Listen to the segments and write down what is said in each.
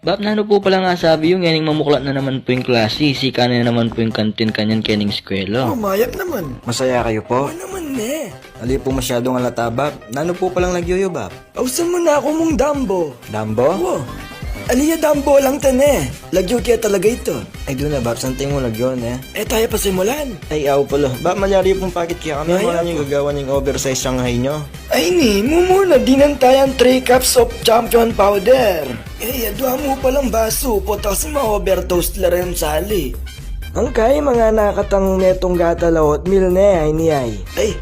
Bap, nano po pala nga sabi yung yaning mamuklat na naman po yung klase. Sika na naman po yung kantin kanyan kening eskwela. Mayak naman. Masaya kayo po? Oo naman ne. Ali po masyadong alata, Bab. Nano po palang nagyoyo, Bab? Pausan mo na ako mong dambo. Dambo? Oo. Aliya dambo lang tane. Lagyo kaya talaga ito. Ay doon na, Bab. Santay mo nagyon, eh. Tayo pa simulan. Ay, aw pala. Bab, malyari pong pakit kaya kami. Ay, Wala ako. niyong gagawa ng oversize Shanghai nyo. Ay ni, mumuna dinantayan 3 cups of champion powder. Adwa mo palang baso po tapos ma-overtoast la rin sali. Ang kaya mga nakatang netong gata lawot mil ne ay ni ay. Ay,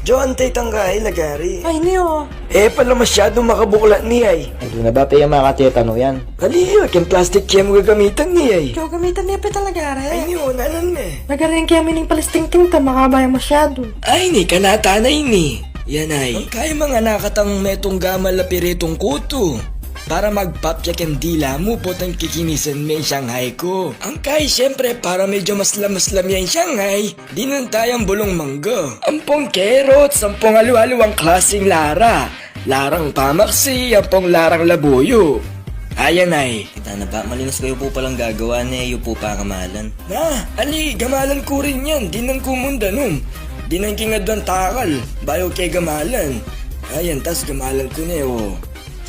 John tay tanggay lagari. Ay niyo. Pala masyado makabukla ni ay. Ay doon na, Bab. Ay, makatiyatano yan. Aliyo, kin plastic kaya mo gagamitan ni ay. Ikaw gamitan niya pa talaga, Ay re. niyo, nanan me. Nagaring kaya mining palisting-ting ta, makabaya masyado. Ay ni, kanatanay ni. Yan ay. Ang kaya mga nakatang metong gamal na piritong kuto. Para magpapyak ang dila mo po tang kikinisan may Shanghai ko. Ang kaya siyempre para medyo maslam-maslam yan Shanghai, dinantayang bulong mangga. Ampong carrots, ampong alu-aluang klaseng lara. Larang pamaksi, ampong larang labuyo. Ayan ay. Kita na, Bab. Malinis kayo po palang gagawa, ne. Iyo po pa kamalan. Na, ali, gamalan ko rin yan. Dinan ko mundanum. Dinan kingadwan takal. Bayo kay gamalan. Ayan, tas gamalan ko na oh.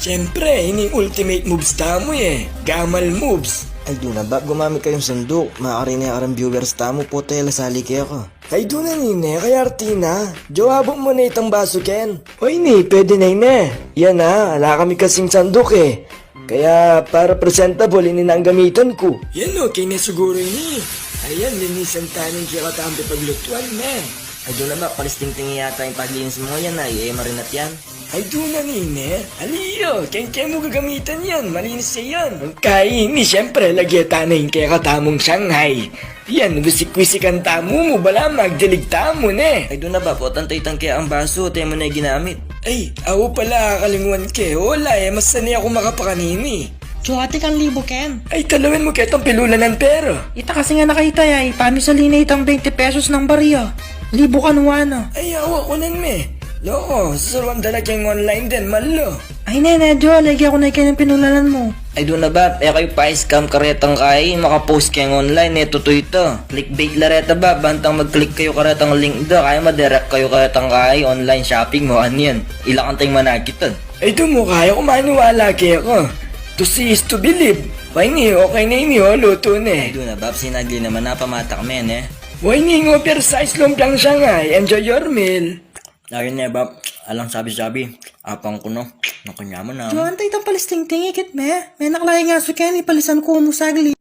Siyempre, ini ultimate moves tamo eh. Gamal moves. Ay doon na, Bab. Gumamit kayong sandok. Maaari na yung viewers tamo po tayo lasali kayo ko. Ay doon na nine, kay Artina. Jawabong mo na itang baso ken. Oy ni, pwede na ine. Yan na, ala kami kasing sandok eh. Kaya para presentable, ini na ang gamitan ko. Yan okay na siguro ini. Ayan, linisan tayo ng kaya katampi paglutuan na. Ay doon na, Bab. Palisting-tingi yata yung paglinis mo yan, ay. Marinat yan. Ay doon na nine. Aliyo, kaya mo gagamitan yan. Malinis siya yan. Ang kaini, siyempre, lagyan na yung kaya katamong Shanghai. Yan, wisik-wisik ang tamo mo, bala magdilig tamo ne. Ay doon na, Bab. O tantay-tang kaya ang baso. Tayo mo na yung ginamit. Ay, ako pala kalimuan ke. Wala mas sanay ako makapakanini. Chuati kang libo, Ken. Ay, talawin mo ketong pilulan ng pera. Ita kasi nga nakita ay, pamisalina itang 20 pesos ng bariya. Libo kanuana. Ay, awa ko nan me. Loko, susuruan dalagang online din, malo. Ay, nene, Jo, lagi ako na kayo ng pinulalan mo. Ay doon na, Bab. Kayo pa-scam karetang kay. Makapost kayo online. Totoo ito. Clickbait lareta, Bab. Bantang mag-click kayo karetang link do. Kaya madirect kayo karetang kay. Online shopping mo. Ano yan? Ilang kantang manakitan. Ay, mo kaya ko maniwala kaya ko. To see is to believe. Why ni, okay na ini, luto Ay ne. doon na, Bab. Sinagli naman na. Pamatak men, eh. Why ni, oversize lumplang Shanghai. Enjoy your meal. Ayun na, Bab. Alang sabi-sabi. Apang ko no. Nakunya mo na. Jo, antay itang palisting-ting, ikit me. May nakalaya nga so Ken, ipalisan ko mo sagli.